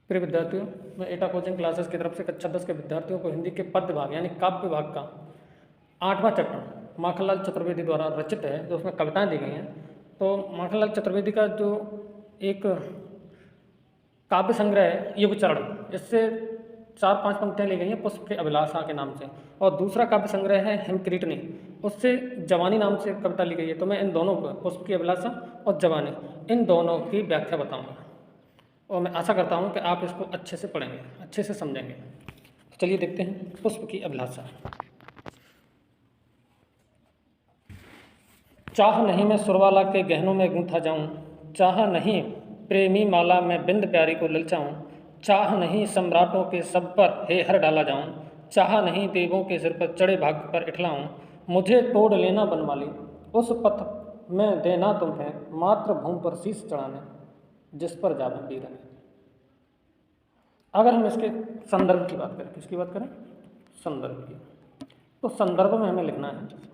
प्रिय विद्यार्थियों, मैं एटा कोचिंग क्लासेस की तरफ से कक्षा 10 के विद्यार्थियों को हिंदी के पद्य भाग यानी काव्य भाग का 8वां चैप्टर माखनलाल चतुर्वेदी द्वारा रचित है, जो उसमें कविताएं दी गई हैं। तो माखनलाल चतुर्वेदी का जो एक काव्य संग्रह है युग चरण, इससे 4-5 पंक्तियाँ ली गई हैं पुष्प की अभिलाषा के नाम से, और दूसरा काव्य संग्रह है हिमकिरीटनी, उससे जवानी नाम से कविता ली गई है। तो मैं इन दोनों को, पुष्प की अभिलाषा और जवानी, इन दोनों की व्याख्या बताऊंगा और मैं आशा करता हूं कि आप इसको अच्छे से पढ़ेंगे, अच्छे से समझेंगे। तो चलिए देखते हैं पुष्प की अभिलाषा। चाह नहीं मैं सुरवाला के गहनों में गूंथा जाऊं, चाह नहीं प्रेमी माला में बिंद प्यारी को ललचाऊं, चाह नहीं सम्राटों के सब पर हे हर डाला जाऊं, चाह नहीं देवों के सिर पर चढ़े भाग्य पर इठलाऊं, मुझे तोड़ लेना बनमाली उस पथ में देना तुम्हें मात्र भूमि पर शीश चढ़ाने, जिस पर जावे वीर। अगर हम इसके संदर्भ की बात करें, किसकी बात करें? संदर्भ की। तो संदर्भ में हमें लिखना है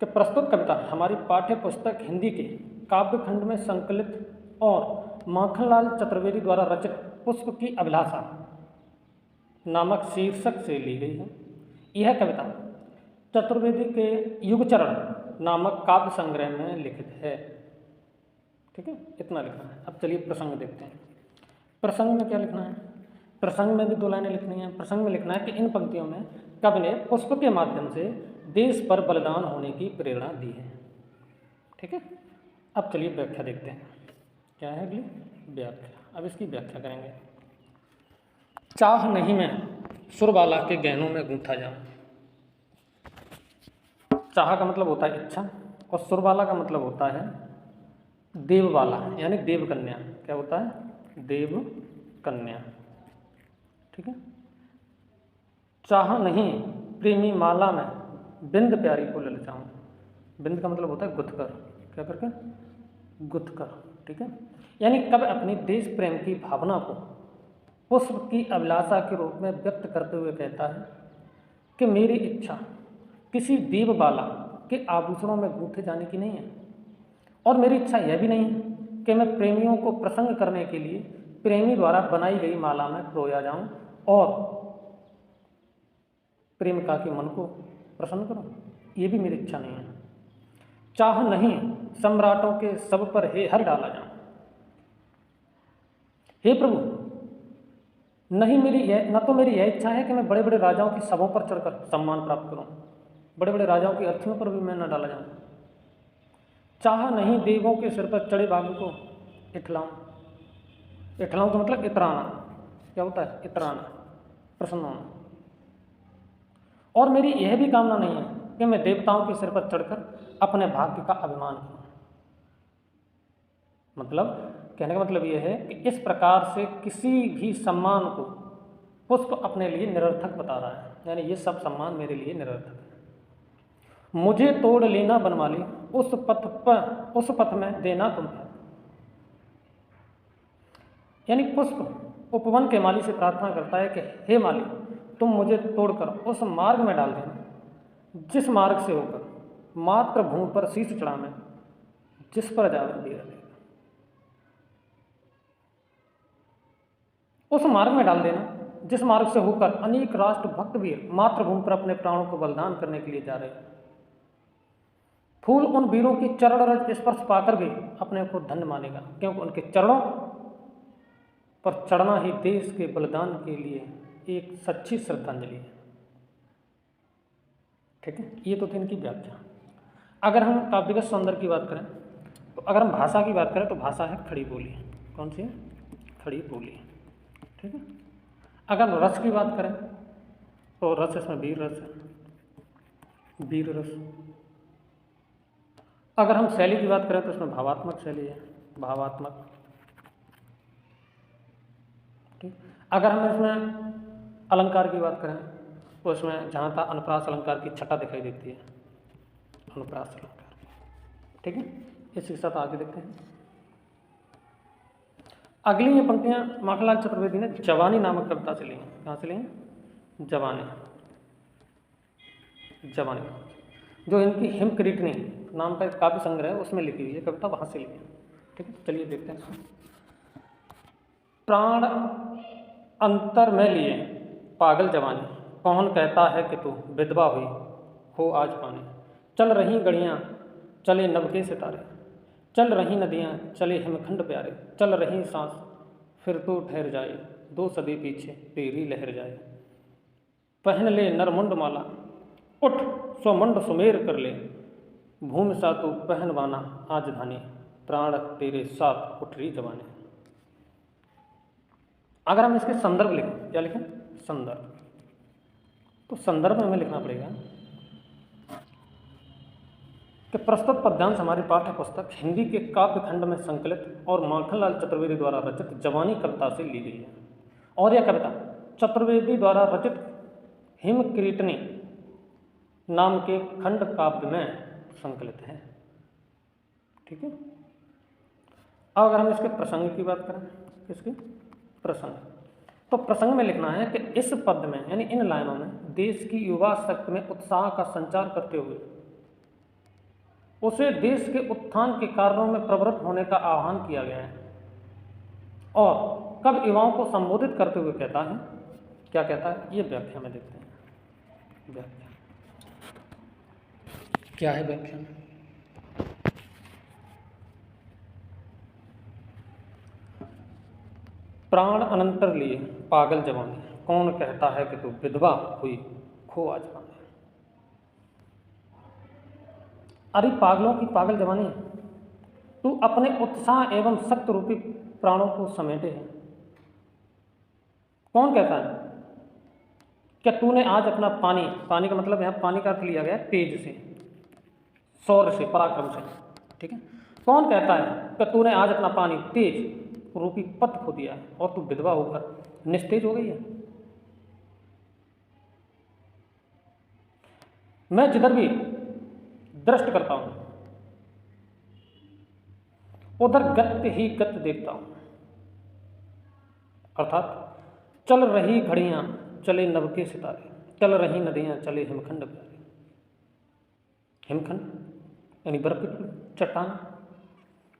कि प्रस्तुत कविता हमारी पाठ्य पुस्तक हिंदी के काव्य खंड में संकलित और माखनलाल चतुर्वेदी द्वारा रचित पुष्प की अभिलाषा नामक शीर्षक से ली गई है। यह कविता चतुर्वेदी के युगचरण नामक काव्य संग्रह में लिखित है। ठीक है, इतना लिखना है। अब चलिए प्रसंग देखते हैं। प्रसंग में क्या लिखना है? प्रसंग में भी 2 लाइनें लिखनी है। प्रसंग में लिखना है कि इन पंक्तियों में कवि ने पुष्प के माध्यम से देश पर बलिदान होने की प्रेरणा दी है। ठीक है, अब चलिए व्याख्या देखते हैं। क्या है अगली? व्याख्या। अब इसकी व्याख्या करेंगे। चाह नहीं मैं सुरबाला के गहनों में गूंथा जाऊं। चाह का मतलब होता है इच्छा, और सुरबाला का मतलब होता है देवबाला यानी देवकन्या। क्या होता है? देव कन्या। ठीक है। चाह नहीं प्रेमी माला में बिंद प्यारी को ललचाऊं। बिंद का मतलब होता है गुथकर। क्या करके? गुथकर। ठीक है, यानी कब अपनी देश प्रेम की भावना को पुष्प की अभिलाषा के रूप में व्यक्त करते हुए कहता है कि मेरी इच्छा किसी देवबाला के आभूषणों में गूंथे जाने की नहीं है, और मेरी इच्छा यह भी नहीं है कि मैं प्रेमियों को प्रसन्न करने के लिए प्रेमी द्वारा बनाई गई माला में पिरोया जाऊं और प्रेमिका के मन को प्रसन्न करूं। ये भी मेरी इच्छा नहीं है। चाह नहीं सम्राटों के सब पर हे हर डाला जाऊं। हे प्रभु, नहीं मेरी यह, न तो मेरी यह इच्छा है कि मैं बड़े बड़े राजाओं की सभाओं पर चढ़कर सम्मान प्राप्त करूं, बड़े बड़े राजाओं की अर्थियों पर भी मैं न डाला जाऊं। चाह नहीं देवों के सिर पर चढ़े भाग्य को इठलाऊं। इठलाऊं का मतलब इतराना। क्या होता है? इतराना, प्रसन्न होना। और मेरी यह भी कामना नहीं है कि मैं देवताओं के सिर पर चढ़कर अपने भाग्य का अभिमान करूं। मतलब कहने का मतलब यह है कि इस प्रकार से किसी भी सम्मान को पुष्प अपने लिए निरर्थक बता रहा है, यानी ये सब सम्मान मेरे लिए निरर्थक है। मुझे तोड़ लेना बनमाली उस पथ में देना तुम्हें। यानी पुष्प उपवन के माली से प्रार्थना करता है कि हे माली, तुम मुझे तोड़कर उस मार्ग में डाल देना जिस मार्ग से होकर मात्र भूमि पर शीश चढ़ा मैं, जिस पर जावे वीर। उस मार्ग में डाल देना जिस मार्ग से होकर अनेक राष्ट्र भक्त वीर मातृभूमि पर अपने प्राणों को बलिदान करने के लिए जा रहे हैं। फूल उन वीरों की चरण रज स्पर्श पाकर भी अपने को धन्य मानेगा, क्योंकि उनके चरणों पर चढ़ना ही देश के बलिदान के लिए एक सच्ची श्रद्धांजलि है। ठीक है, ये तो थी इनकी व्याख्या। अगर हम काव्यगत सौंदर्य की बात करें, तो अगर हम भाषा की बात करें तो भाषा है खड़ी बोली। कौन सी है? खड़ी बोली। ठीक है। अगर हम रस की बात करें तो रस इसमें वीर रस है, वीर रस। अगर हम शैली की बात करें तो इसमें भावात्मक शैली है, भावात्मक। ठीक। अगर हम इसमें अलंकार की बात करें तो इसमें जहाँ था अनुप्रास अलंकार की छटा दिखाई देती है, अनुप्रास अलंकार। ठीक है, इसके साथ आगे देखते हैं। अगली ये पंक्तियाँ माखनलाल चतुर्वेदी ने जवानी नामक कविता से ली हैं। कहाँ से ली हैं? जवानी। जवानी जो इनकी हिमकिरीटनी नाम का एक काव्य संग्रह है उसमें लिखी हुई है कविता, वहाँ से ली है। ठीक है, चलिए देखते हैं। प्राण अंतर में लिए पागल जवानी, कौन कहता है कि तू विधवा हुई हो आज पानी। चल रही घड़ियाँ चले नभ के सितारे, चल रही नदियाँ चले हिमखंड प्यारे, चल रही सांस फिर तो ठहर जाए, 2 सदी पीछे तेरी लहर जाए। पहन ले नरमुंड माला, उठ स्वमुंड सुमेर कर ले, भूमि सा तू पहनवाना आज धानी, प्राण तेरे साथ उठ रही जवानी। अगर हम इसके संदर्भ लिखें, क्या लिखें? संदर्भ। तो संदर्भ में हमें लिखना पड़ेगा कि प्रस्तुत पद्यांश हमारी पाठ्य पुस्तक हिंदी के काव्य खंड में संकलित और माखनलाल चतुर्वेदी द्वारा रचित जवानी कविता से ली गई है। और यह कविता चतुर्वेदी द्वारा रचित हिमकीर्तनी नाम के खंड काव्य में संकलित है। ठीक है। अब अगर हम इसके प्रसंग की बात करें, किसके प्रसंग, तो प्रसंग में लिखना है कि इस पद में यानी इन लाइनों में देश की युवा शक्ति में उत्साह का संचार करते हुए उसे देश के उत्थान के कारणों में प्रवृत्त होने का आह्वान किया गया है। और कब युवाओं को संबोधित करते हुए कहता है, क्या कहता है, ये व्याख्या में देखते हैं। व्याख्या क्या है? व्याख्या में प्राण अनंतर लिए पागल जवानी, कौन कहता है कि तू विधवा हुई खो आज पानी। अरे पागलों की पागल जवानी, तू अपने उत्साह एवं सख्त रूपी प्राणों को समेटे है। कौन कहता है? क्या तूने आज अपना पानी, पानी का मतलब यहाँ पानी का अर्थ लिया गया तेज से, शौर्य से, पराक्रम से। ठीक है। कौन कहता है कि तूने आज अपना पानी तेज रूपी पथ खो दिया है और तू विधवा होकर निस्तेज हो गई है। मैं जिधर भी दृष्ट करता हूं उधर गत ही गत देखता हूं, अर्थात चल रही घड़ियां चले नभ के सितारे, चल रही नदियां चले हिमखंड प्यारे। हिमखंड यानी बर्फ की चट्टान,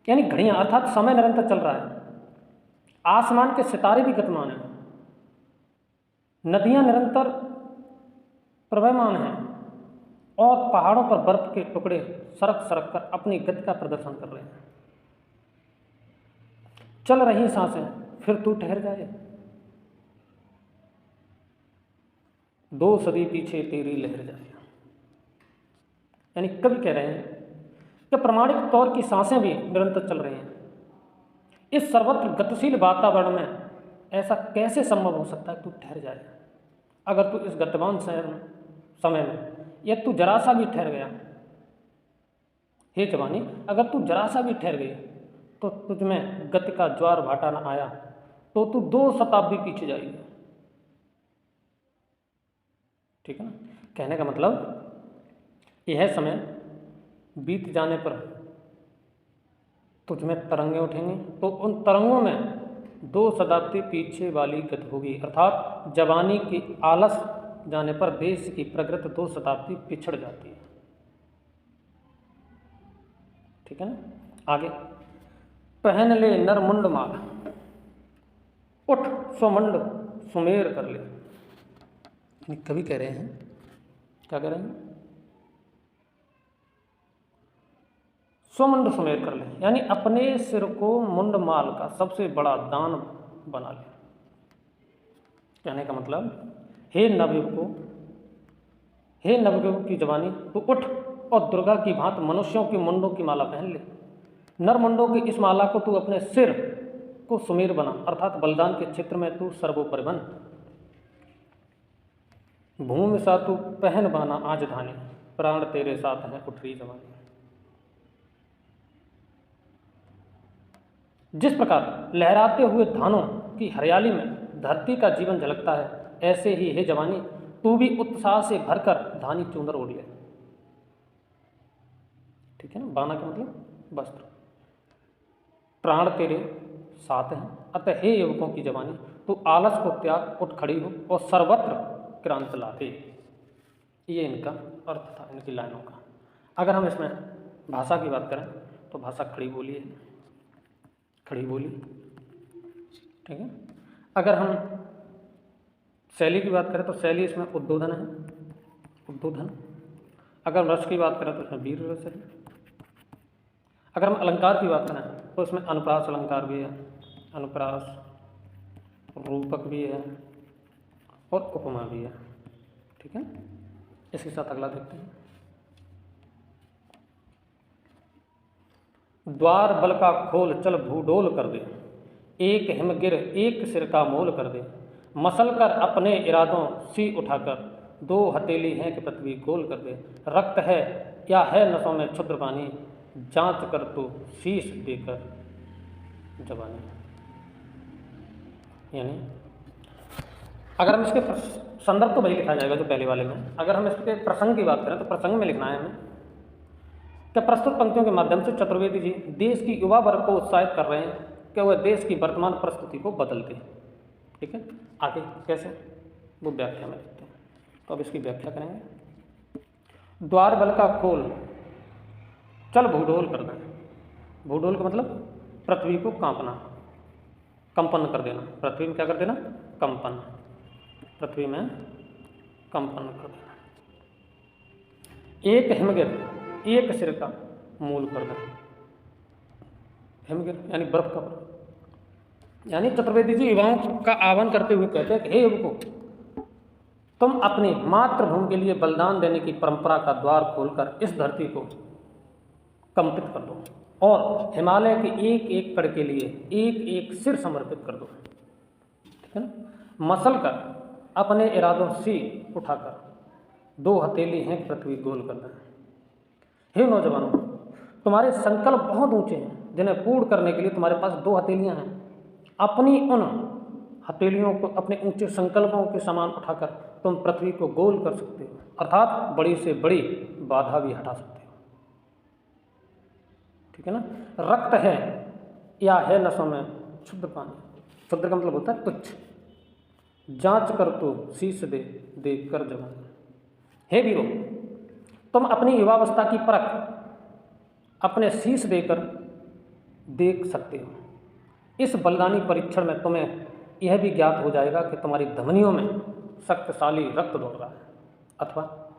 यानी घड़ियां अर्थात समय निरंतर चल रहा है। आसमान के सितारे भी गतिमान हैं, नदियां निरंतर प्रवहमान हैं और पहाड़ों पर बर्फ के टुकड़े सरक सरक कर अपनी गति का प्रदर्शन कर रहे हैं। चल रही सांसें फिर तू ठहर जाए, 2 सदी पीछे तेरी लहर जाए। यानी कवि कह रहे हैं कि प्रमाणिक तौर की सांसें भी निरंतर चल रही हैं। इस सर्वत्र गतिशील वातावरण में ऐसा कैसे संभव हो सकता है तू ठहर जाए? अगर तू इस गतिमान समय में या तू जरा सा भी ठहर गया, हे जवानी, अगर तू जरा सा भी ठहर गई तो तुझ में गति का ज्वार भाटा न आया तो तू 2 शताब्दी पीछे जाएगी। ठीक है ना। कहने का मतलब यह समय बीत जाने पर तुझ में तरंगें उठेंगी तो उन तरंगों में 2 शताब्दी पीछे वाली गति होगी, अर्थात जवानी की आलस जाने पर देश की प्रगति 2 शताब्दी पिछड़ जाती है। ठीक है ना। आगे, पहन ले नरमुंड माल, उठ स्वमुंड सुमेर कर ले। कवि कह रहे हैं, क्या कह रहे हैं? स्वमुंड सुमेर कर ले, यानी अपने सिर को मुंड माल का सबसे बड़ा दान बना ले। कहने का मतलब, हे नवयुवकों, हे नवयुवक की जवानी, तू उठ और दुर्गा की भांति मनुष्यों के मुंडों की माला पहन ले। नर मुंडों की इस माला को तू अपने सिर को सुमेर बना, अर्थात बलिदान के क्षेत्र में तू सर्वोपरि बन। भूमि सा तू पहन बाना आज धानी, प्राण तेरे साथ है उठ रही जवानी। जिस प्रकार लहराते हुए धानों की हरियाली में धरती का जीवन झलकता है, ऐसे ही हे जवानी तू भी उत्साह से भरकर धानी चूंदर ओढ़ ले। ठीक है ना। बाना का मतलब वस्त्र। प्राण तेरे साथ हैं, अतः हे युवकों की जवानी तू आलस को त्याग उठ खड़ी हो और सर्वत्र क्रांति ला दे। ये इनका अर्थ था, इनकी लाइनों का। अगर हम इसमें भाषा की बात करें तो भाषा खड़ी बोली है, खड़ी बोली। ठीक ठीक है। अगर हम शैली की बात करें तो शैली इसमें उद्बोधन है, उद्बोधन। अगर हम रस की बात करें तो इसमें वीर रस है। अगर हम अलंकार की बात करें तो इसमें अनुप्रास अलंकार भी है, अनुप्रास, रूपक भी है और उपमा भी है। ठीक है। इसके साथ अगला देखते हैं। द्वार बल का खोल चल भूडोल कर दे, एक हिमगिर एक सिर का मोल कर दे, मसल कर अपने इरादों सी उठाकर, दो हथेली हैं कि पृथ्वी गोल कर दे, रक्त है या है नसों में क्षुद्र पानी, जांच कर तो शीश देकर जवानी। यानी अगर हम इसके संदर्भ तो वही लिखा जाएगा जो पहले वाले में। अगर हम इसके प्रसंग की बात करें तो प्रसंग में लिखना है हमें कि प्रस्तुत पंक्तियों के माध्यम से चतुर्वेदी जी देश की युवा वर्ग को उत्साहित कर रहे हैं कि वह देश की वर्तमान परिस्थिति को बदल दे। ठीक है। आगे कैसे, वो व्याख्या में देखते हैं। तो अब इसकी व्याख्या करेंगे। द्वार बल का खोल चल भूडोल कर दे। भूडोल का मतलब पृथ्वी को कांपना, कंपन कर देना। पृथ्वी में क्या कर देना? कंपन। पृथ्वी में कंपन कर देना। एक हिमगिर एक सिर का मूल कर देना। हिमगिर यानी बर्फ का बर्फ। यानी चतुर्वेदी जी युवाओं का आह्वान करते हुए कहते हैं कि हे युवकों, तुम अपनी मातृभूमि के लिए बलिदान देने की परंपरा का द्वार खोलकर इस धरती को कंपित कर दो और हिमालय के एक एक कण के लिए एक एक सिर समर्पित कर दो। ठीक है ना। मसल कर अपने इरादों से उठाकर, दो हथेली हैं पृथ्वी गोल कर दें। हे नौजवानों, तुम्हारे संकल्प बहुत ऊंचे हैं जिन्हें पूर्ण करने के लिए तुम्हारे पास दो हथेलियां हैं। अपनी उन हथेलियों को अपने ऊंचे संकल्पों के समान उठाकर तुम पृथ्वी को गोल कर सकते हो, अर्थात बड़ी से बड़ी बाधा भी हटा सकते हो। ठीक है ना। रक्त है या है नसों में क्षुद्र पानी। क्षुद्र का मतलब होता है तुच्छ। जांच कर तो शीश दे देख कर जवानी। हे वीरों, तुम अपनी युवावस्था की परख अपने शीश देकर देख सकते हो। इस बलिदानी परीक्षण में तुम्हें यह भी ज्ञात हो जाएगा कि तुम्हारी धमनियों में शक्तिशाली रक्त दौड़ रहा है अथवा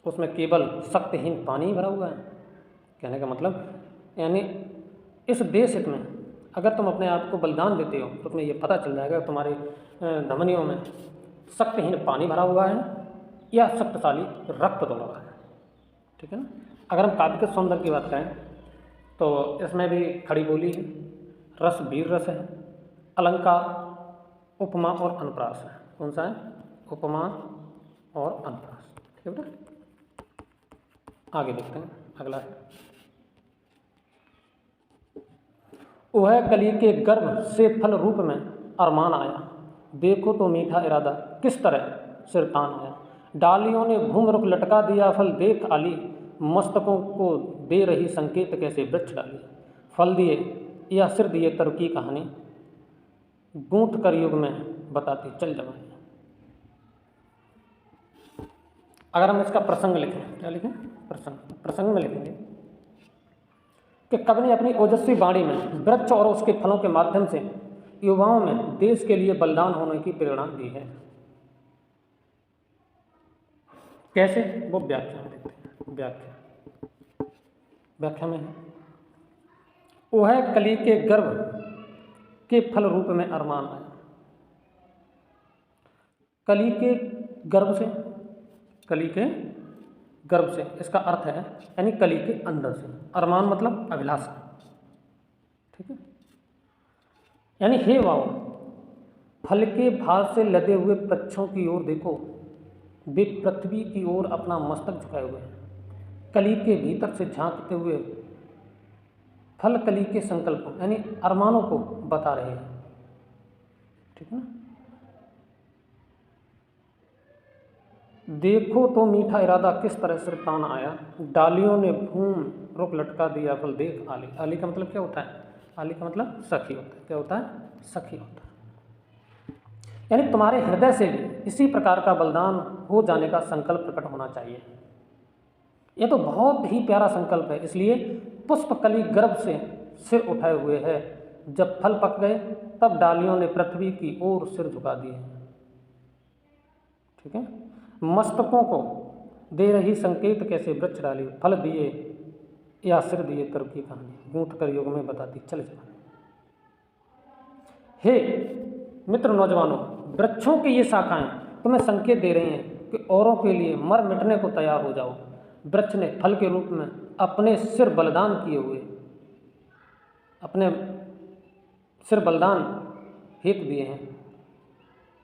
उसमें केवल शक्तिहीन पानी भरा हुआ है। कहने का मतलब यानी इस देश हित में अगर तुम अपने आप को बलिदान देते हो तो तुम्हें यह पता चल जाएगा कि तुम्हारे धमनियों में शक्तिहीन पानी भरा हुआ है या शक्तिशाली रक्त दौड़ रहा है। ठीक है ना। अगर हम काव्य के सौंदर्य की बात करें तो इसमें भी खड़ी बोली है, रस वीर रस है, अलंकार, उपमा और अनुप्रास है। कौन सा है? उपमा और अनुप्रास। ठीक है बेटा। आगे देखते हैं, अगला है वह कली के गर्भ से फल रूप में अरमान आया, देखो तो मीठा इरादा किस तरह सिरतान आया। डालियों ने घूम रुख लटका दिया फल देख आली, मस्तकों को दे रही संकेत कैसे वृक्ष डाली। फल दिए या सिर दिए तरु की कहानी, गूंथ कर युग में बताती चल जवानी। अगर हम इसका प्रसंग लिखें, क्या लिखें? प्रसंग में लिखेंगे कि कवि ने अपनी ओजस्वी वाणी में वृक्ष और उसके फलों के माध्यम से युवाओं में देश के लिए बलिदान होने की प्रेरणा दी है। कैसे? वो व्याख्या में देखते हैं। व्याख्या में है वह कली के गर्भ के फल रूप में अरमान आया। कली के गर्भ से, कली के गर्भ से इसका अर्थ है यानी कली के अंदर से। अरमान मतलब अभिलाषा। ठीक है। यानी हे वाओ, फल के भार से लदे हुए वृक्षों की ओर देखो, वे पृथ्वी की ओर अपना मस्तक झुकाए हुए हैं। कली के भीतर से झांकते हुए फल कली के संकल्प यानी अरमानों को बता रहे हैं। ठीक है ना। देखो तो मीठा इरादा किस तरह से तान आया, डालियों ने घूम रुख लटका दिया फल देख आली। आली का मतलब क्या होता है? आली का मतलब सखी होता है। क्या होता है? सखी होता है। यानी तुम्हारे हृदय से भी इसी प्रकार का बलिदान हो जाने का संकल्प प्रकट होना चाहिए। यह तो बहुत ही प्यारा संकल्प है। इसलिए पुष्पकली गर्भ से सिर उठाए हुए है, जब फल पक गए तब डालियों ने पृथ्वी की ओर सिर झुका दिए। ठीक है। मस्तकों को दे रही संकेत कैसे वृक्ष डाली, फल दिए या सिर दिए, कर्म की कहानी गूंथ कर युग में बताती चल जवानी। हे मित्र नौजवानों, वृक्षों की ये शाखाएं तुम्हें संकेत दे रही हैं कि औरों के लिए मर मिटने को तैयार हो जाओ। वृक्ष ने फल के रूप में अपने सिर बलिदान किए हुए, अपने सिर बलिदान हेतु दिए हैं।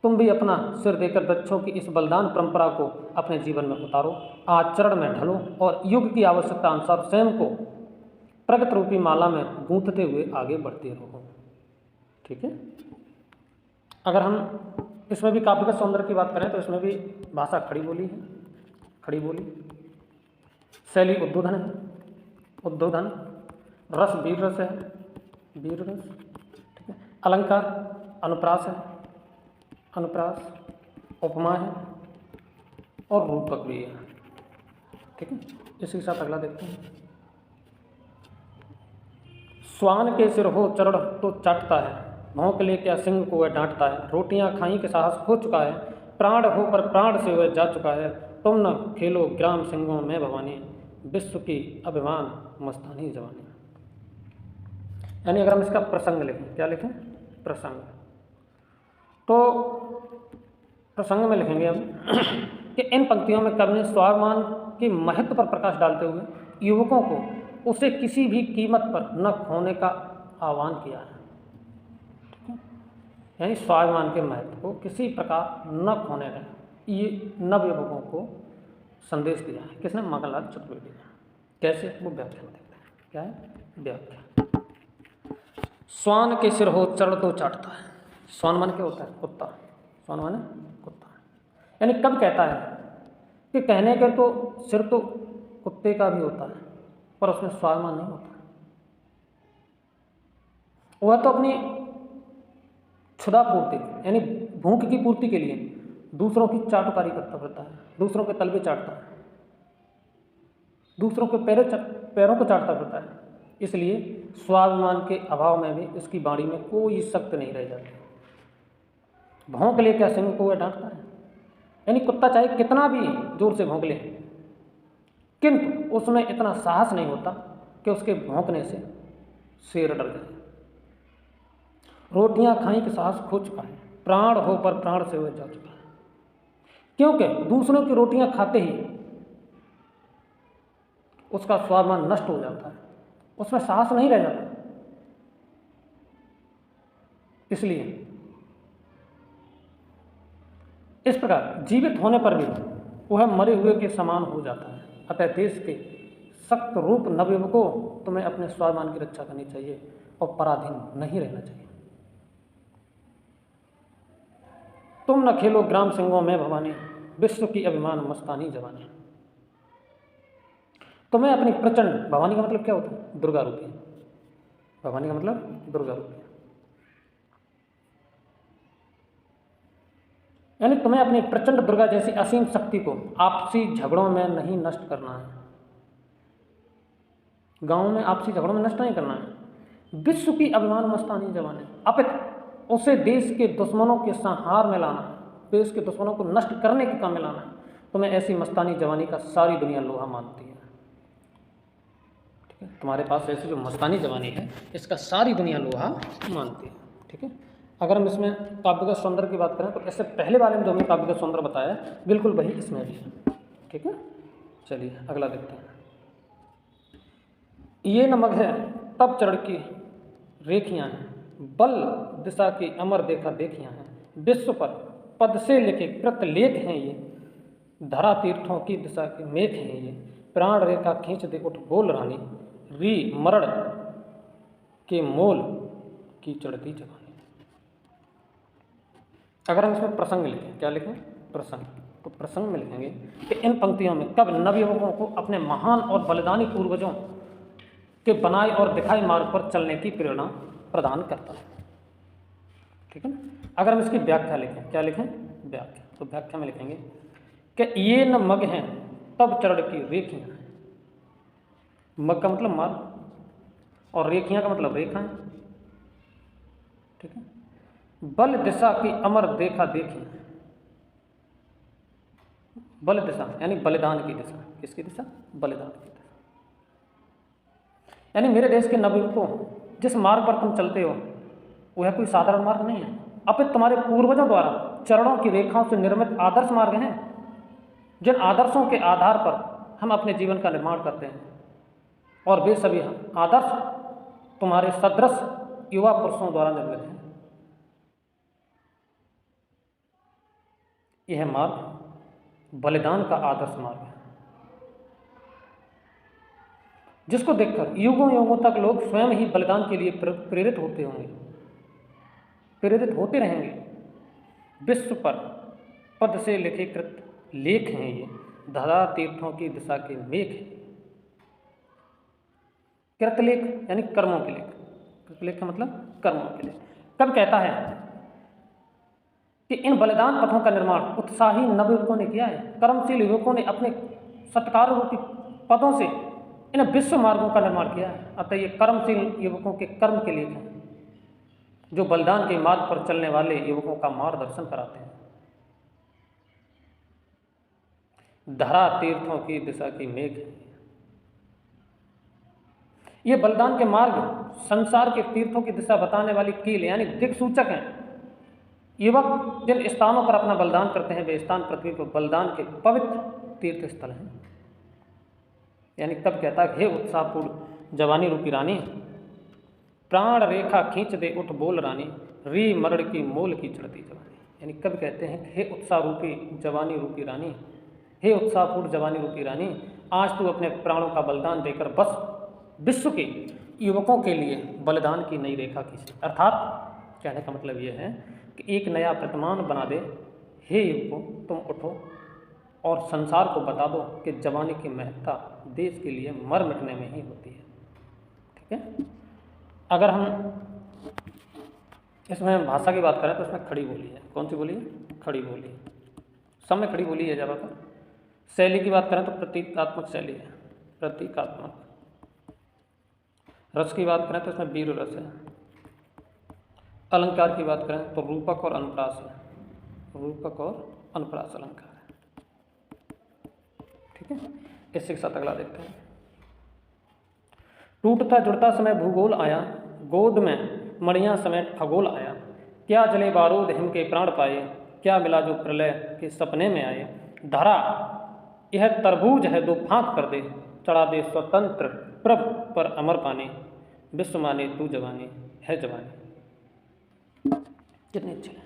तुम भी अपना सिर देकर वृक्षों की इस बलिदान परंपरा को अपने जीवन में उतारो, आचरण में ढलो और युग की आवश्यकता अनुसार स्वयं को प्रगति रूपी माला में गूंथते हुए आगे बढ़ते रहो। ठीक है। अगर हम इसमें भी काव्य का सौंदर्य की बात करें तो इसमें भी भाषा खड़ी बोली है, खड़ी बोली, शैली उद्बोधन है, उद्बोधन, रस वीर रस है, वीर रस। ठीक है। अलंकार अनुप्रास है, अनुप्रास, उपमा है और रूपक भी है। ठीक है। इसी के साथ अगला देखते हैं। स्वान के सिर हो चरण तो चाटता है, भौंक ले क्या सिंह को वह डांटता है। रोटियां खाई के साहस खो चुका है, प्राण हो पर प्राण से वह जा चुका है। तुम न खेलो ग्राम सिंहों में भवानी, विश्व की अभिमान मस्तानी जवानी। यानी अगर हम इसका प्रसंग लिखें, क्या लिखें? प्रसंग। तो प्रसंग में लिखेंगे हम कि इन पंक्तियों में कवि ने स्वाभिमान के महत्व पर प्रकाश डालते हुए युवकों को उसे किसी भी कीमत पर न खोने का आह्वान किया है। ठीक है। यानी स्वाभिमान के महत्व को किसी प्रकार न खोने का ये नवयुवकों को संदेश दिया है। किसने? मखनलाल चतुर्वेदी ने। कैसे? वो व्याख्या में देखते हैं। क्या है? व्याख्या। स्वान के सिर हो चरण तो चाटता है। स्वान माने क्या होता है? कुत्ता। स्वान माने कुत्ता। यानी कब कहता है कि कहने के तो सिर तो कुत्ते का भी होता है पर उसमें स्वाभिमान नहीं होता। वह तो अपनी क्षुधा पूर्ति यानी भूख की पूर्ति के लिए दूसरों की चाटुकारी करता रहता है, दूसरों के तलवे चाटता है, दूसरों के पैरों को चाटता रहता है। इसलिए स्वाभिमान के अभाव में भी इसकी वाणी में कोई सख्त नहीं रह जाती। भौंक ले क्या सिंह को वह डांटता है। यानी कुत्ता चाहे कितना भी जोर से भौंक ले किंतु उसमें इतना साहस नहीं होता कि उसके भौंकने से शेर डर जाए। रोटियां खाई के साहस खो चुका है, प्राण हो पर प्राण से वह जा चुका है। क्योंकि दूसरों की रोटियां खाते ही उसका स्वाभिमान नष्ट हो जाता है, उसमें साहस नहीं रह जाता। इसलिए इस प्रकार जीवित होने पर भी वह मरे हुए के समान हो जाता है। अतः देश के सख्त रूप नवयुवकों तुम्हें अपने स्वाभिमान की रक्षा करनी चाहिए और पराधीन नहीं रहना चाहिए। तुम न खेलो ग्राम सिंहों में भवानी, विश्व की अभिमान मस्तानी जवानी। तुम्हें अपनी प्रचंड, भवानी का मतलब क्या होता है? दुर्गा रूपी। भवानी का मतलब दुर्गा रूपी। यानी तुम्हें अपनी प्रचंड दुर्गा जैसी असीम शक्ति को आपसी झगड़ों में नहीं नष्ट करना है। गांव में आपसी झगड़ों में नष्ट नहीं करना है। विश्व की अभिमान मस्तानी जवानी, अपितु उसे देश के दुश्मनों के संहार में लाना है, देश के दुश्मनों को नष्ट करने के काम में लाना है। तुम्हें ऐसी मस्तानी जवानी का सारी दुनिया लोहा मानती है। ठीक है। तुम्हारे पास ऐसी जो मस्तानी जवानी है इसका सारी दुनिया लोहा मानती है। ठीक है। अगर हम इसमें काव्य का सौंदर्य की बात करें तो इससे पहले वाले में जो हमने काव्य का सौंदर्य बताया बिल्कुल वही इसमें भी है। ठीक है। चलिए अगला देखते हैं। ये नमक है तब चढ़ की रेखियां हैं, बल दिशा की अमर देखा देखियां हैं। विश्व पर पद से लिखे कृत लेख हैं ये, धरा तीर्थों की दिशा के मेघ हैं ये। प्राण रेखा खींच दे उठ बोल रानी, री मरण के मोल की चढ़ती जवानी। अगर हम इसमें प्रसंग लिखें, क्या लिखें? प्रसंग। तो प्रसंग में लिखेंगे कि इन पंक्तियों में कब नवयुवकों को अपने महान और बलिदानी पूर्वजों के बनाए और दिखाए मार्ग पर चलने की प्रेरणा प्रदान करता है। ठीक है ना। अगर हम इसकी व्याख्या लिखें, क्या लिखें? व्याख्या। तो व्याख्या में लिखेंगे कि ये न मग हैं तब चरण की रेखियां हैं। मग का मतलब मार्ग और रेखियां का मतलब रेखाएं। ठीक है। बल दिशा की अमर देखा देखी, बल दिशा यानी बलिदान की दिशा। किसकी दिशा? बलिदान की दिशा। यानी मेरे देश के नवयुवकों, जिस मार्ग पर तुम चलते हो वह कोई साधारण मार्ग नहीं है, अपितु तुम्हारे पूर्वजों द्वारा चरणों की रेखाओं से निर्मित आदर्श मार्ग हैं, जिन आदर्शों के आधार पर हम अपने जीवन का निर्माण करते हैं। और वे सभी आदर्श तुम्हारे सदृश युवा पुरुषों द्वारा निर्मित हैं। यह मार्ग बलिदान का आदर्श मार्ग है, जिसको देखकर युगों युगों तक लोग स्वयं ही बलिदान के लिए प्रेरित होते होंगे, प्रेरित होते रहेंगे। विश्व पर पद से लिखे कृत लेख हैं ये, धरा तीर्थों की दिशा के मेघ हैं। कृतलेख यानी कर्मों के लेख, कृतलेख का मतलब कर्मों के लेख। कब कहता है कि इन बलिदान पथों का निर्माण उत्साही नवयुवकों ने किया है, कर्मशील युवकों ने अपने सत्कार रूपी पदों से इन विश्व मार्गों का निर्माण किया है। अतः ये कर्मशील युवकों के कर्म के लेख हैं, जो बलिदान के मार्ग पर चलने वाले युवकों का मार्गदर्शन कराते हैं। धरा तीर्थों की दिशा की मेघ है। ये बलिदान के मार्ग संसार के तीर्थों की दिशा बताने वाली कील यानी दिक्सूचक हैं। युवक जिन स्थानों पर अपना बलिदान करते हैं वे स्थान पृथ्वी पर बलिदान के पवित्र तीर्थ स्थल हैं। यानी तब कहता है, हे उत्साहपूर्ण जवानी रूपी रानी, प्राण रेखा खींच दे उठ बोल रानी, री मरड़ की मोल की चढ़ती जवानी। यानी कब कहते हैं, हे उत्साह रूपी जवानी रूपी रानी, हे उत्साहपूर्ण जवानी रूपी रानी, आज तू अपने प्राणों का बलिदान देकर बस विश्व के युवकों के लिए बलिदान की नई रेखा खींच। अर्थात कहने का मतलब यह है कि एक नया प्रतिमान बना दे। हे युवकों, तुम उठो और संसार को बता दो कि जवानी की महत्ता देश के लिए मर मिटने में ही होती है। ठीक है। अगर हम इसमें भाषा की बात करें तो इसमें खड़ी बोली है। कौन सी बोली है? खड़ी बोली। सब में खड़ी बोली है ज़्यादातर। शैली की बात करें तो प्रतीकात्मक शैली है, प्रतीकात्मक। रस की बात करें तो इसमें वीर रस है। अलंकार की बात करें तो रूपक और अनुप्रास है, रूपक और अनुप्रास अलंकार है। ठीक है। इसके साथ अगला देखते हैं। टूटता जुड़ता समय भूगोल आया, गोद में मणियां समेत खगोल आया, क्या जले बारूद हिम के प्राण पाए, क्या मिला जो प्रलय के सपने में आए। धरा यह तरबूज है दो फांक कर दे, चढ़ा दे स्वतंत्र प्रभ पर अमर पानी, विश्व माने तू जवानी है जवानी। कितनी अच्छी है।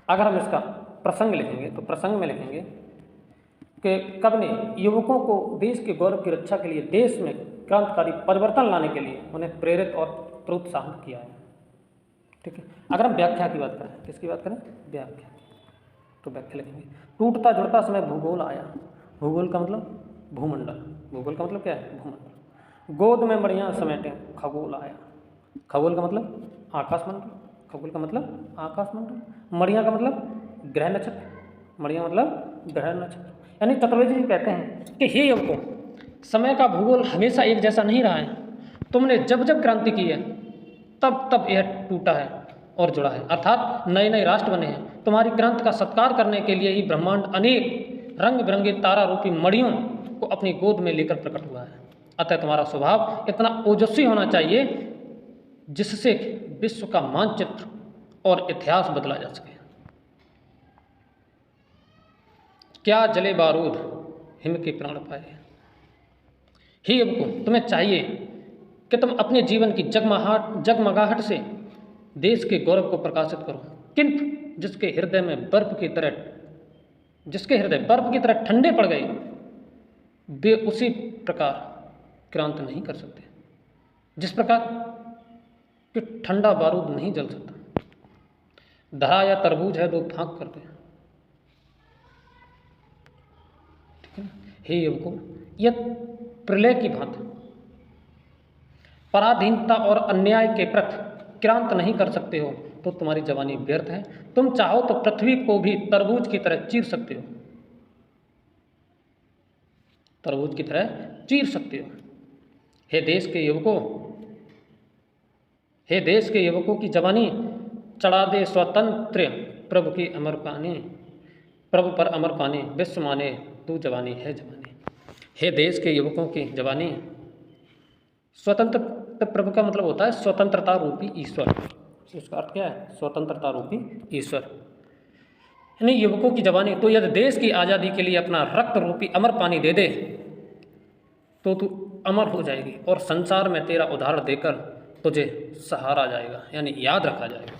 अगर हम इसका प्रसंग लिखेंगे तो प्रसंग में लिखेंगे कि कब ने युवकों को देश के गौरव की रक्षा के लिए, देश में क्रांतिकारी परिवर्तन लाने के लिए उन्हें प्रेरित और प्रोत्साहित किया है। ठीक है। अगर हम व्याख्या की बात करें, किसकी बात करें? व्याख्या। तो व्याख्या लिखेंगे, टूटता जुड़ता समय भूगोल आया। भूगोल का मतलब भूमंडल, भूगोल का मतलब क्या है? भूमंडल। गोद में मणियां समेटे खगोल आया। खगोल का मतलब आकाशमंडल, खगोल का मतलब आकाशमंडल। मणियां का मतलब ग्रह नक्षत्र, मणियां मतलब ग्रह नक्षत्र। यानी चतुर्वेदी जी कहते हैं कि हे युवकों, समय का भूगोल हमेशा एक जैसा नहीं रहा है। तुमने जब जब क्रांति की है तब तब यह टूटा है और जुड़ा है, अर्थात नए नए राष्ट्र बने हैं। तुम्हारी क्रांति का सत्कार करने के लिए ही ब्रह्मांड अनेक रंग बिरंगे तारा रूपी मणियों को अपनी गोद में लेकर प्रकट हुआ है। अतः तुम्हारा स्वभाव इतना ओजस्वी होना चाहिए जिससे विश्व का मानचित्र और इतिहास बदला जा सके। क्या जले बारूद हिम के प्राण पाए। हे युवकों, तुम्हें चाहिए कि तुम अपने जीवन की जगमगाहट से देश के गौरव को प्रकाशित करो, किंतु जिसके हृदय बर्फ की तरह ठंडे पड़ गए वे उसी प्रकार क्रांत नहीं कर सकते जिस प्रकार कि ठंडा बारूद नहीं जल सकता। धरा या तरबूज है दो फांक कर दे। ठीक है। हे युवकों, यह प्रलय की भांति पराधीनता और अन्याय के प्रति क्रांत नहीं कर सकते हो तो तुम्हारी जवानी व्यर्थ है। तुम चाहो तो पृथ्वी को भी तरबूज की तरह चीर सकते हो, तरबूज की तरह चीर सकते हो। हे देश के युवकों, हे देश के युवकों की जवानी, चढ़ा दे स्वतंत्र प्रभु की अमर पानी, प्रभु पर अमर पानी, विश्व माने तू जवानी है जवानी। हे देश के युवकों की जवानी, स्वतंत्र प्रभु का मतलब होता है स्वतंत्रता रूपी ईश्वर। इसका अर्थ क्या है? स्वतंत्रता रूपी ईश्वर, यानी युवकों की जवानी। तो यदि देश की आज़ादी के लिए अपना रक्त रूपी अमर पानी दे दे तो तू अमर हो जाएगी और संसार में तेरा उदाहरण देकर तुझे सहारा जाएगा, यानी याद रखा जाएगा।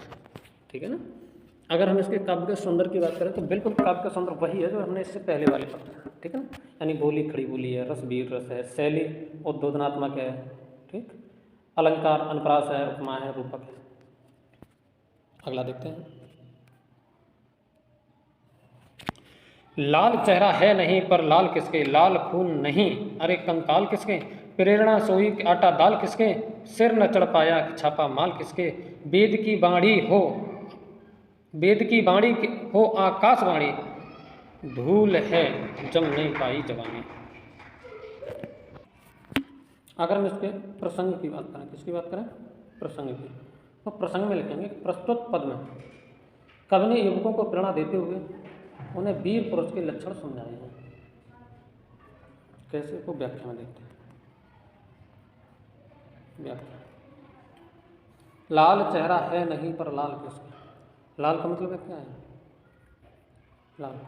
ठीक है ना। अगर हम इसके काव्य के सुंदर की बात करें तो बिल्कुल काव्य का सुंदर वही है जो हमने इससे पहले वाले पढ़ा। ठीक है ना। यानी बोली खड़ी बोली है, रस वीर रस है, शैली उद्बोधनात्मक है, ठीक, अलंकार अनुप्रास है, उपमा है, रूपक है। अगला देखते हैं। लाल चेहरा है नहीं पर लाल किसके, लाल खून नहीं अरे कंकाल किसके, प्रेरणा सोई आटा दाल किसके, सिर न चढ़ पाया छापा माल किसके, वेद की बाणी हो, वेद की बाणी हो आकाशवाणी, धूल है जम नहीं पाई जवानी। अगर हम इसके प्रसंग की बात करें, किसकी बात करें? प्रसंग की। तो प्रसंग में लिखेंगे प्रस्तुत पद में कवि ने युवकों को प्रेरणा देते हुए उन्हें वीर पुरुष के लक्षण समझाए हैं। कैसे को व्याख्या में देखते हैं। व्याख्या, लाल चेहरा है नहीं पर लाल किसके, लाल का मतलब क्या है? लाल,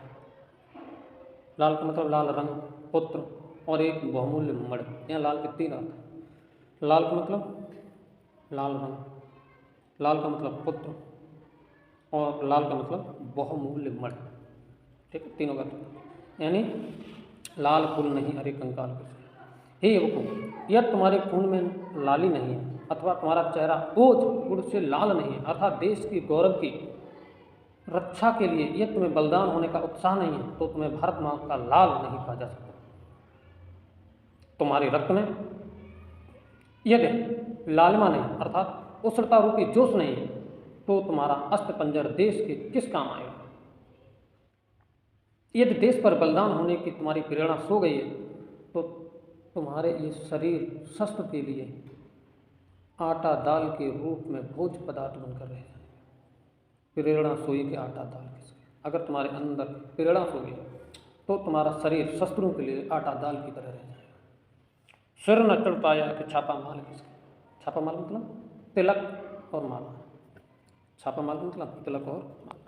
लाल का मतलब लाल रंग, पुत्र और एक बहुमूल्य मणि। यहाँ लाल के तीन अर्थ हैं। लाल का मतलब लाल रंग, लाल का मतलब पुत्र और लाल का मतलब बहुमूल्य मणि। ठीक है, तीनों का यानी लाल फूल नहीं अरे कंकाल किसके। हे युवकों, यह तुम्हारे खून में लाली नहीं है अथवा तुम्हारा चेहरा ओज गुड़ से लाल नहीं है, अर्थात देश की गौरव की रक्षा के लिए यह तुम्हें बलिदान होने का उत्साह नहीं है, तो तुम्हें भारत माँ का लाल नहीं कहा जा सकता। तुम्हारे रक्त में यदि लालिमा नहीं अर्थात उष्णता रूपी जोश नहीं है तो तुम्हारा अस्त्र पंजर देश के किस काम आएगा। यदि देश पर बलिदान होने की तुम्हारी प्रेरणा सो गई है तो तुम्हारे ये शरीर शस्त्र के लिए आटा दाल के रूप में भोज पदार्थ बनकर रह जाए। प्रेरणा सोई के आटा दाल किसके, अगर तुम्हारे अंदर प्रेरणा सो गई तो तुम्हारा शरीर शस्त्रों के लिए आटा दाल की तरह रह जाएगा। सिर न चढ़ पाया कि छापा माल किसके, छापा माल मतलब तिलक और माला, छापा माल मतलब तिलक और माला,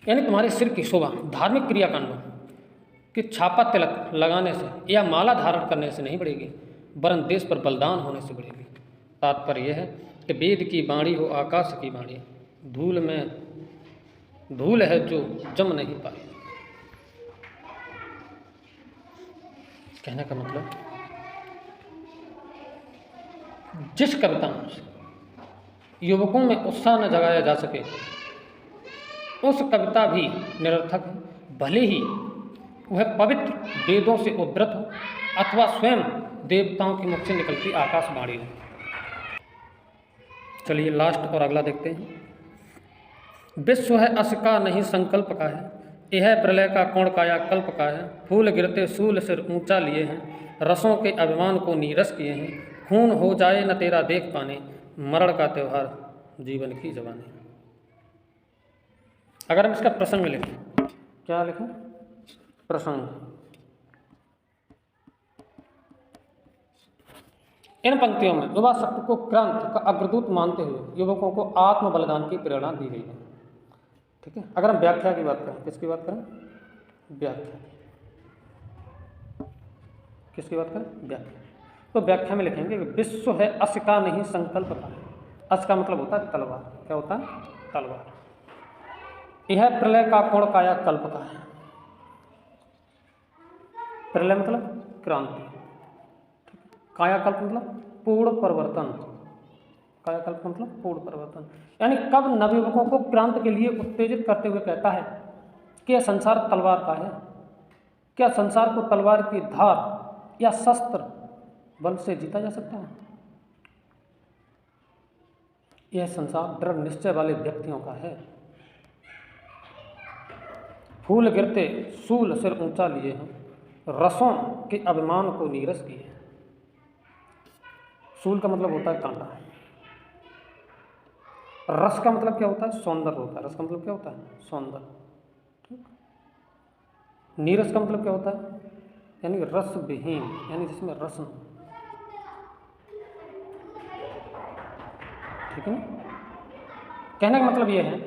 यानी तुम्हारे सिर की शोभा धार्मिक क्रियाकांडों कि छापा तिलक लगाने से या माला धारण करने से नहीं बढ़ेगी वरन देश पर बलिदान होने से बढ़ेगी। तात्पर्य यह है कि वेद की बाणी हो आकाश की बाणी, धूल में धूल है जो जम नहीं पाई। कहने का मतलब जिस कविता युवकों में उत्साह न जगाया जा सके उस कविता भी निरर्थक है, भले ही वह पवित्र वेदों से उद्धृत हो अथवा स्वयं देवताओं के मुख से निकलती आकाशवाणी हो। चलिए लास्ट और अगला देखते हैं। विश्व है अस का नहीं संकल्प का है, यह प्रलय का कौन काया कल्प का है, फूल गिरते सूल सिर ऊंचा लिए हैं, रसों के अभिमान को नीरस किए हैं, खून हो जाए न तेरा देख पाने, मरण का त्योहार जीवन की जवानी। अगर हम इसका प्रसंग लिखें, क्या लिखें? प्रसंग। इन पंक्तियों में युवा शक्ति को क्रांति का अग्रदूत मानते हुए युवकों को आत्म बलिदान की प्रेरणा दी गई है। ठीक है। अगर हम व्याख्या की बात करें, किसकी बात करें? व्याख्या। किसकी बात करें? व्याख्या। तो व्याख्या में लिखेंगे विश्व है अस का नहीं संकल्प का है। अस का मतलब होता है तलवार। क्या होता है? तलवार। यह प्रलय का कोण काया कल्प का है। प्रलय मतलब क्रांति, कायाकल्प मतलब पूर्ण परिवर्तन, कायाकल्प मतलब पूर्ण परिवर्तन, यानी कब नवयुवकों को क्रांति के लिए उत्तेजित करते हुए कहता है कि यह संसार तलवार का है। क्या संसार को तलवार की धार या शस्त्र बल से जीता जा सकता है? यह संसार दृढ़ निश्चय वाले व्यक्तियों का है। फूल गिरते सूल सिर ऊंचा लिए हैं, रसों के अभिमान को नीरस किए हैं, सूल का मतलब होता है कांटा। रस का मतलब क्या होता है? सौंदर्य होता है। रस का मतलब क्या होता है? सौंदर्य। ठीक। नीरस का मतलब क्या होता है? यानी रस विहीन, यानी जिसमें रस न हो। ठीक है ना? कहने का मतलब यह है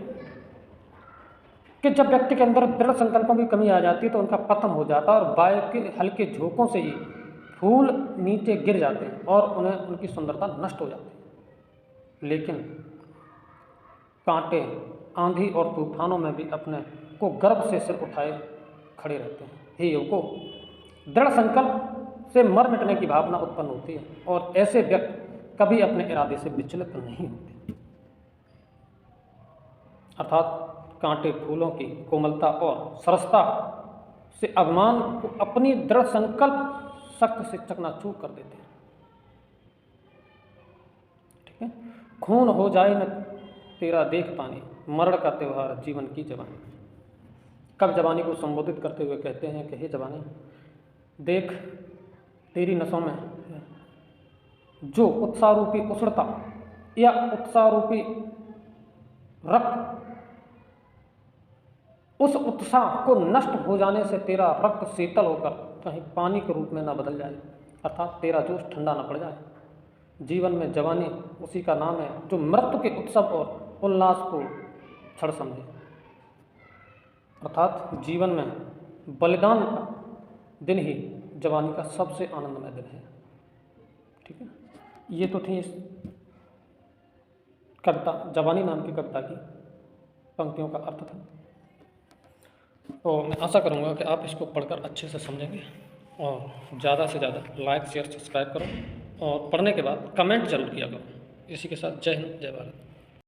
कि जब व्यक्ति के अंदर दृढ़ संकल्पों की कमी आ जाती है तो उनका पतन हो जाता है और वायु के हल्के झोंकों से ही फूल नीचे गिर जाते हैं और उन्हें उनकी सुंदरता नष्ट हो जाती है। लेकिन कांटे आंधी और तूफानों में भी अपने को गर्व से सिर उठाए खड़े रहते हैं। हे युवकों, दृढ़ संकल्प से मर मिटने की भावना उत्पन्न होती है और ऐसे व्यक्ति कभी अपने इरादे से विचलित नहीं होते। अर्थात कांटे फूलों की कोमलता और सरसता से अभिमान को अपनी दृढ़ संकल्प शक्ति से चकनाचूर कर देते हैं। ठीक है। खून हो जाए न तेरा देख पानी, मरण का त्योहार जीवन की जवानी। कब जवानी को संबोधित करते हुए कहते हैं कि हे जवानी, देख तेरी नसों में जो उत्साह रूपी उछड़ता या उत्साह रूपी रक्त, उस उत्साह को नष्ट हो जाने से तेरा रक्त शीतल होकर कहीं पानी के रूप में न बदल जाए, अर्थात तेरा जोश ठंडा न पड़ जाए। जीवन में जवानी उसी का नाम है जो मृत्यु के उत्सव और उल्लास को क्षण समझे। अर्थात जीवन में बलिदान का दिन ही जवानी का सबसे आनंदमय दिन है। ठीक है। ये तो थी इस कविता, जवानी नाम की कविता की पंक्तियों का अर्थ था। तो मैं आशा करूँगा कि आप इसको पढ़कर अच्छे से समझेंगे और ज़्यादा से ज़्यादा लाइक शेयर सब्सक्राइब करो और पढ़ने के बाद कमेंट जरूर किया करो। इसी के साथ जय हिंद, जय भारत।